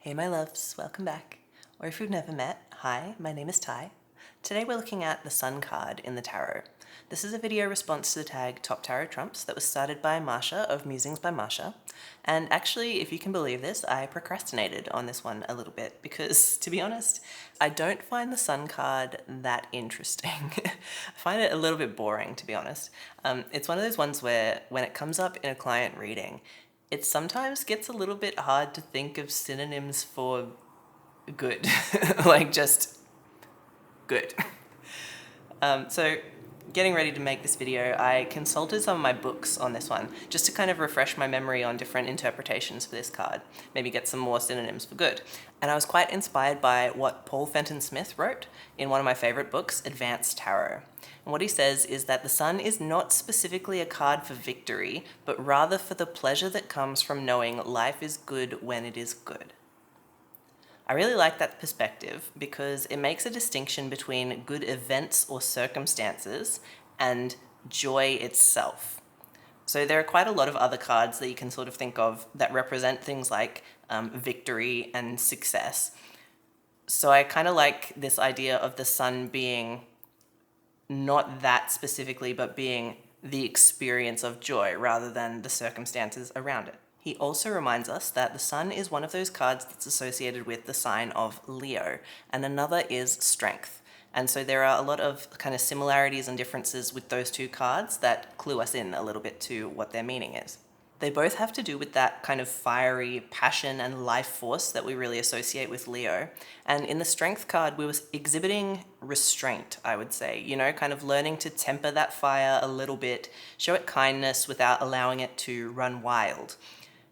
Hey my loves, welcome back. Or if we've never met, hi, my name is Ty. Today we're looking at the Sun card in the tarot. This is a video response to the tag Top Tarot Trumps that was started by Marsha of Musings by Marsha. And actually, if you can believe this, I procrastinated on this one a little bit because, to be honest, I don't find the Sun card that interesting. I find it a little bit boring, to be honest. It's one of those ones where when it comes up in a client reading, it sometimes gets a little bit hard to think of synonyms for good, like just good. So getting ready to make this video, I consulted some of my books on this one, just to kind of refresh my memory on different interpretations for this card, maybe get some more synonyms for good. And I was quite inspired by what Paul Fenton Smith wrote in one of my favorite books, Advanced Tarot. And what he says is that the Sun is not specifically a card for victory, but rather for the pleasure that comes from knowing life is good when it is good. I really like that perspective because it makes a distinction between good events or circumstances and joy itself. So there are quite a lot of other cards that you can sort of think of that represent things like victory and success. So I kind of like this idea of the Sun being not that specifically, but being the experience of joy rather than the circumstances around it. He also reminds us that the Sun is one of those cards that's associated with the sign of Leo, and another is strength. And so there are a lot of kind of similarities and differences with those two cards that clue us in a little bit to what their meaning is. They both have to do with that kind of fiery passion and life force that we really associate with Leo. And in the Strength card, we were exhibiting restraint, I would say, kind of learning to temper that fire a little bit, show it kindness without allowing it to run wild.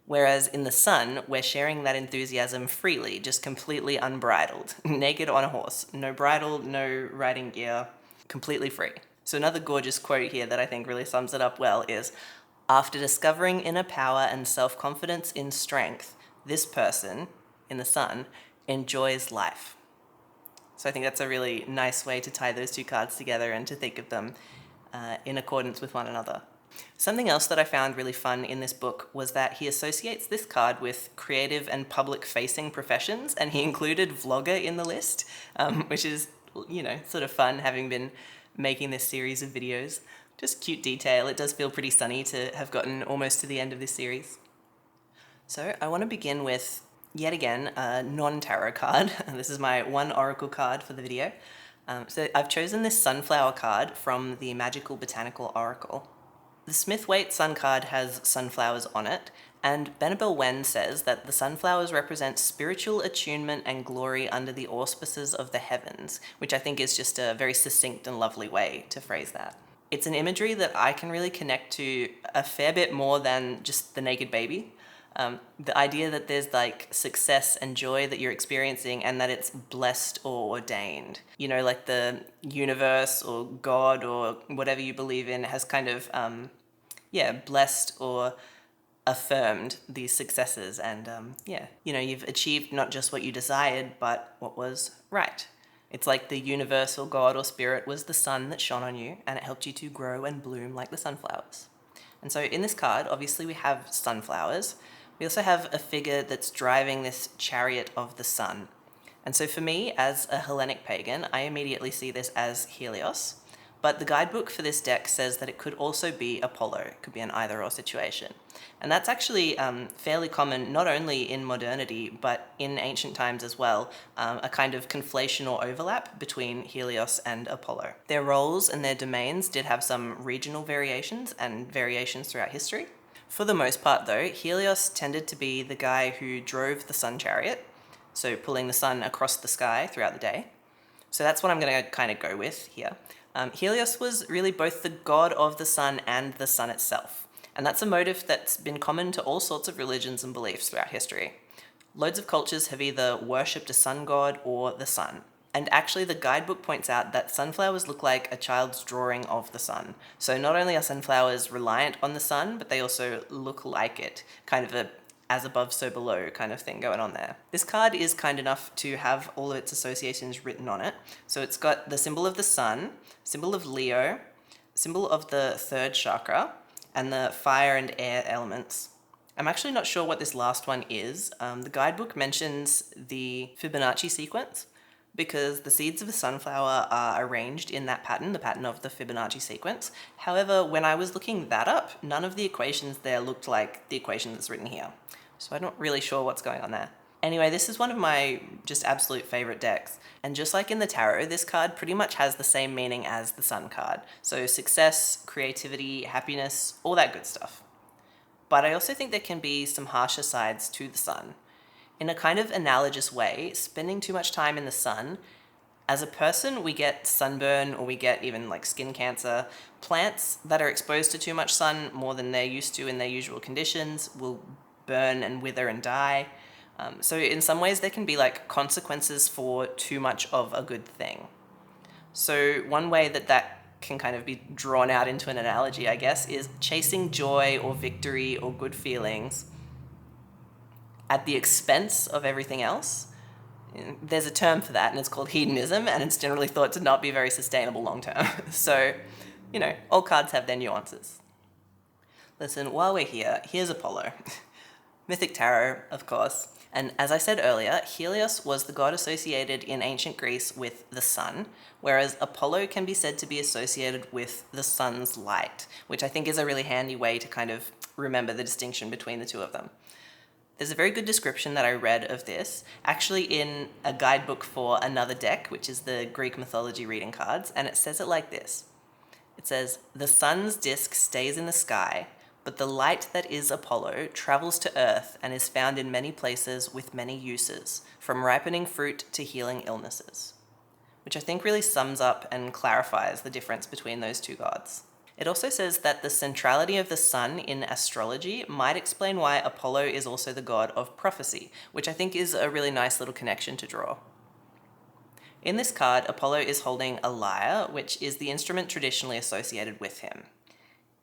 Whereas in the Sun, we're sharing that enthusiasm freely, just completely unbridled, naked on a horse, no bridle, no riding gear, completely free. So another gorgeous quote here that I think really sums it up well is, after discovering inner power and self-confidence in strength, this person, in the Sun, enjoys life. So I think that's a really nice way to tie those two cards together and to think of them in accordance with one another. Something else that I found really fun in this book was that he associates this card with creative and public-facing professions, and he included vlogger in the list, which is, sort of fun, having been making this series of videos. Just cute detail. It does feel pretty sunny to have gotten almost to the end of this series. So I want to begin with, yet again, a non-tarot card. This is my one oracle card for the video. So I've chosen this sunflower card from the Magical Botanical Oracle. The Smith-Waite Sun card has sunflowers on it, and Benabel Wen says that the sunflowers represent spiritual attunement and glory under the auspices of the heavens, which I think is just a very succinct and lovely way to phrase that. It's an imagery that I can really connect to a fair bit more than just the naked baby. The idea that there's like success and joy that you're experiencing and that it's blessed or ordained. Like the universe or God or whatever you believe in has kind of, blessed or affirmed these successes. And you've achieved not just what you desired, but what was right. It's like the universal God or spirit was the sun that shone on you and it helped you to grow and bloom like the sunflowers. And so in this card, obviously we have sunflowers. We also have a figure that's driving this chariot of the sun. And so for me, as a Hellenic pagan, I immediately see this as Helios. But the guidebook for this deck says that it could also be Apollo. It could be an either-or situation. And that's actually fairly common, not only in modernity, but in ancient times as well, a kind of conflation or overlap between Helios and Apollo. Their roles and their domains did have some regional variations and variations throughout history. For the most part, though, Helios tended to be the guy who drove the sun chariot, so pulling the sun across the sky throughout the day. So that's what I'm going to kind of go with here. Helios was really both the god of the sun and the sun itself. And that's a motive that's been common to all sorts of religions and beliefs throughout history. Loads of cultures have either worshipped a sun god or the sun. And actually the guidebook points out that sunflowers look like a child's drawing of the sun. So not only are sunflowers reliant on the sun, but they also look like it, kind of a as above, so below kind of thing going on there. This card is kind enough to have all of its associations written on it. So it's got the symbol of the sun, symbol of Leo, symbol of the third chakra, and the fire and air elements. I'm actually not sure what this last one is. The guidebook mentions the Fibonacci sequence because the seeds of a sunflower are arranged in that pattern, the pattern of the Fibonacci sequence. However, when I was looking that up, none of the equations there looked like the equation that's written here. So I'm not really sure what's going on there. Anyway, this is one of my just absolute favorite decks. And just like in the tarot, this card pretty much has the same meaning as the Sun card. So success, creativity, happiness, all that good stuff. But I also think there can be some harsher sides to the sun. In a kind of analogous way, spending too much time in the sun, as a person, we get sunburn or we get even like skin cancer. Plants that are exposed to too much sun more than they're used to in their usual conditions will burn and wither and die. So in some ways there can be like consequences for too much of a good thing. So one way that can kind of be drawn out into an analogy, I guess, is chasing joy or victory or good feelings at the expense of everything else. There's a term for that, and it's called hedonism, and it's generally thought to not be very sustainable long term. So, all cards have their nuances. Listen, while we're here, here's Apollo. Mythic tarot, of course. And as I said earlier, Helios was the god associated in ancient Greece with the sun, whereas Apollo can be said to be associated with the sun's light, which I think is a really handy way to kind of remember the distinction between the two of them. There's a very good description that I read of this, actually in a guidebook for another deck, which is the Greek mythology reading cards, and it says it like this. It says, "The sun's disk stays in the sky, but the light that is Apollo travels to Earth and is found in many places with many uses, from ripening fruit to healing illnesses," which I think really sums up and clarifies the difference between those two gods. It also says that the centrality of the sun in astrology might explain why Apollo is also the god of prophecy, which I think is a really nice little connection to draw. In this card, Apollo is holding a lyre, which is the instrument traditionally associated with him.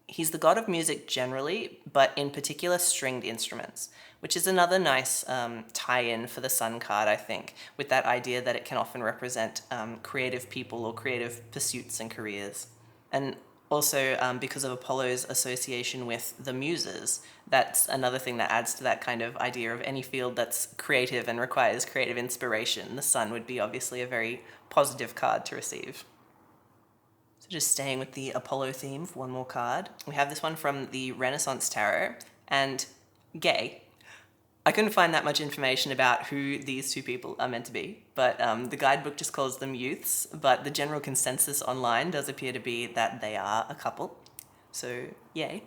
He's the god of music generally, but in particular stringed instruments, which is another nice tie-in for the Sun card, I think, with that idea that it can often represent creative people or creative pursuits and careers. And also, because of Apollo's association with the muses, that's another thing that adds to that kind of idea of any field that's creative and requires creative inspiration. The Sun would be obviously a very positive card to receive. So just staying with the Apollo theme for one more card, we have this one from the Renaissance Tarot, and gay. I couldn't find that much information about who these two people are meant to be, but the guidebook just calls them youths, but the general consensus online does appear to be that they are a couple, so yay.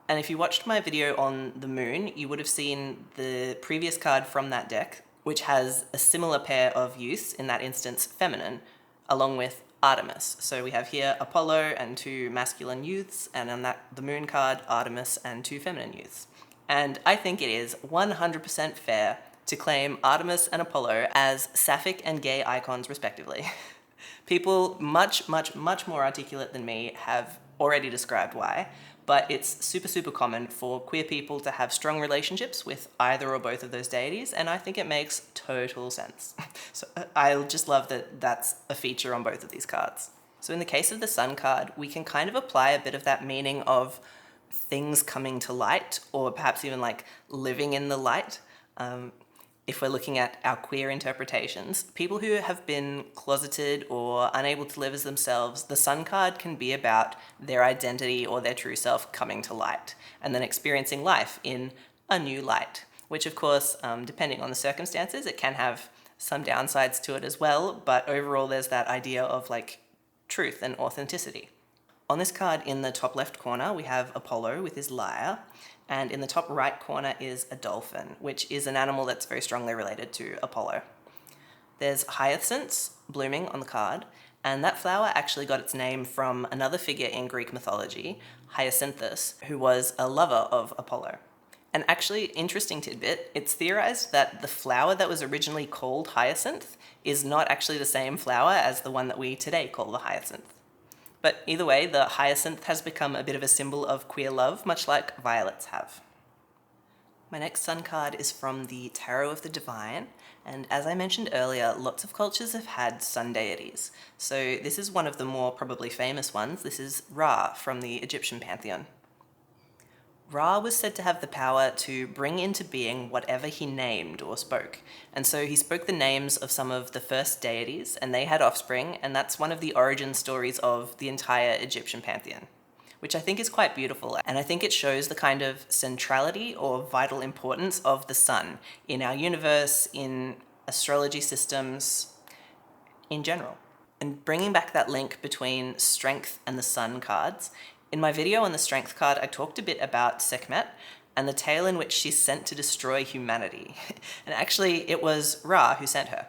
And if you watched my video on the moon, you would have seen the previous card from that deck, which has a similar pair of youths, in that instance feminine, along with Artemis. So we have here Apollo and two masculine youths, and on the moon card, Artemis and two feminine youths. And I think it is 100% fair to claim Artemis and Apollo as sapphic and gay icons respectively. People much, much, much more articulate than me have already described why, but it's super, super common for queer people to have strong relationships with either or both of those deities, and I think it makes total sense. So I just love that that's a feature on both of these cards. So in the case of the Sun card, we can kind of apply a bit of that meaning of things coming to light, or perhaps even like living in the light. If we're looking at our queer interpretations, people who have been closeted or unable to live as themselves, the Sun card can be about their identity or their true self coming to light, and then experiencing life in a new light, which of course, depending on the circumstances, it can have some downsides to it as well, but overall there's that idea of like truth and authenticity. On this card in the top left corner, we have Apollo with his lyre, and in the top right corner is a dolphin, which is an animal that's very strongly related to Apollo. There's hyacinths blooming on the card, and that flower actually got its name from another figure in Greek mythology, Hyacinthus, who was a lover of Apollo. And actually, interesting tidbit, it's theorized that the flower that was originally called hyacinth is not actually the same flower as the one that we today call the hyacinth. But either way, the hyacinth has become a bit of a symbol of queer love, much like violets have. My next Sun card is from the Tarot of the Divine, and as I mentioned earlier, lots of cultures have had sun deities. So this is one of the more probably famous ones. This is Ra from the Egyptian pantheon. Ra was said to have the power to bring into being whatever he named or spoke. And so he spoke the names of some of the first deities, and they had offspring, and that's one of the origin stories of the entire Egyptian pantheon, which I think is quite beautiful. And I think it shows the kind of centrality or vital importance of the sun in our universe, in astrology systems in general. And bringing back that link between strength and the sun cards, in my video on the strength card, I talked a bit about Sekhmet and the tale in which she's sent to destroy humanity. And actually, it was Ra who sent her.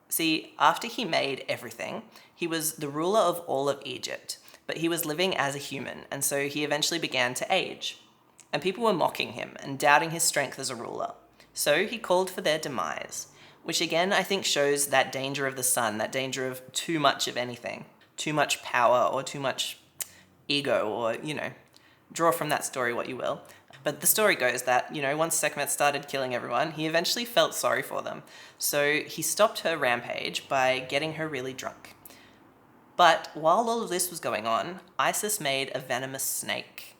See, after he made everything, he was the ruler of all of Egypt, but he was living as a human, and so he eventually began to age. And people were mocking him and doubting his strength as a ruler. So he called for their demise, which again I think shows that danger of the sun, that danger of too much of anything, too much power or too much ego, or, draw from that story what you will. But the story goes that, once Sekhmet started killing everyone, he eventually felt sorry for them. So he stopped her rampage by getting her really drunk. But while all of this was going on, Isis made a venomous snake.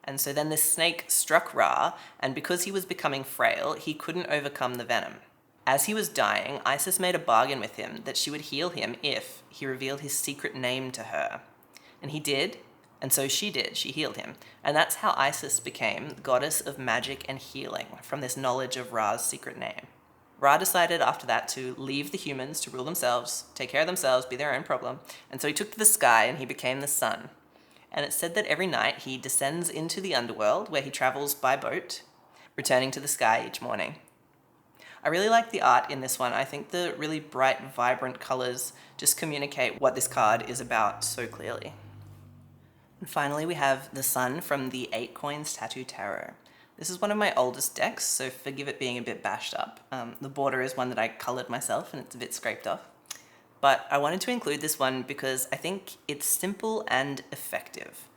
And so then this snake struck Ra, and because he was becoming frail, he couldn't overcome the venom. As he was dying, Isis made a bargain with him that she would heal him if he revealed his secret name to her. And he did. And so she did, she healed him. And that's how Isis became the goddess of magic and healing, from this knowledge of Ra's secret name. Ra decided after that to leave the humans to rule themselves, take care of themselves, be their own problem. And so he took to the sky and he became the sun. And it's said that every night he descends into the underworld, where he travels by boat, returning to the sky each morning. I really like the art in this one. I think the really bright, vibrant colors just communicate what this card is about so clearly. And finally, we have the Sun from the 8 Coins Tattoo Tarot. This is one of my oldest decks, so forgive it being a bit bashed up. The border is one that I colored myself and it's a bit scraped off. But I wanted to include this one because I think it's simple and effective.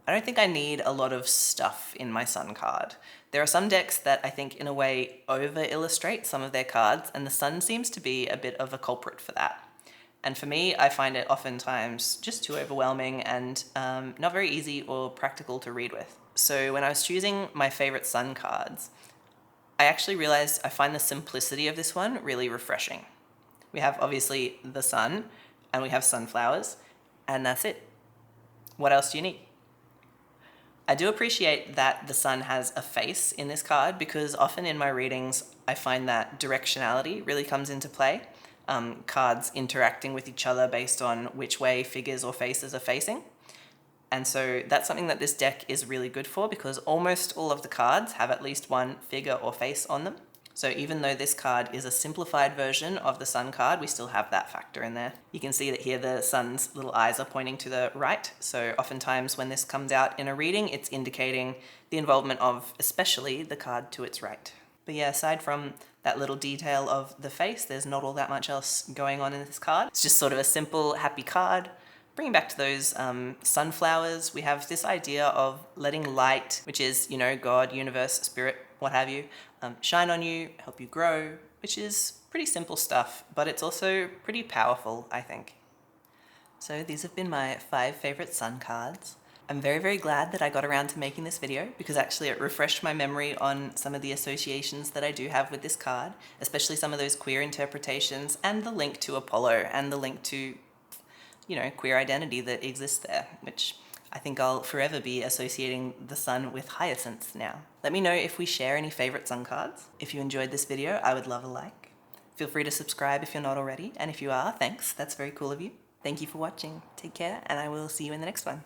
I don't think I need a lot of stuff in my Sun card. There are some decks that I think in a way over-illustrate some of their cards, and the Sun seems to be a bit of a culprit for that. And for me, I find it oftentimes just too overwhelming and not very easy or practical to read with. So when I was choosing my favorite Sun cards, I actually realized I find the simplicity of this one really refreshing. We have obviously the sun, and we have sunflowers, and that's it. What else do you need? I do appreciate that the sun has a face in this card, because often in my readings, I find that directionality really comes into play. Cards interacting with each other based on which way figures or faces are facing. And so that's something that this deck is really good for, because almost all of the cards have at least one figure or face on them. So even though this card is a simplified version of the sun card, we still have that factor in there. You can see that here the sun's little eyes are pointing to the right. So oftentimes when this comes out in a reading, it's indicating the involvement of especially the card to its right. But yeah, aside from that little detail of the face, there's not all that much else going on in this card. It's just sort of a simple, happy card. Bringing back to those sunflowers, we have this idea of letting light, which is, God, universe, spirit, what have you, shine on you, help you grow, which is pretty simple stuff, but it's also pretty powerful, I think. So these have been my 5 favorite sun cards. I'm very, very glad that I got around to making this video, because actually it refreshed my memory on some of the associations that I do have with this card, especially some of those queer interpretations and the link to Apollo and the link to, queer identity that exists there, which I think I'll forever be associating the sun with hyacinths now. Let me know if we share any favorite sun cards. If you enjoyed this video, I would love a like. Feel free to subscribe if you're not already, and if you are, thanks, that's very cool of you. Thank you for watching. Take care, and I will see you in the next one.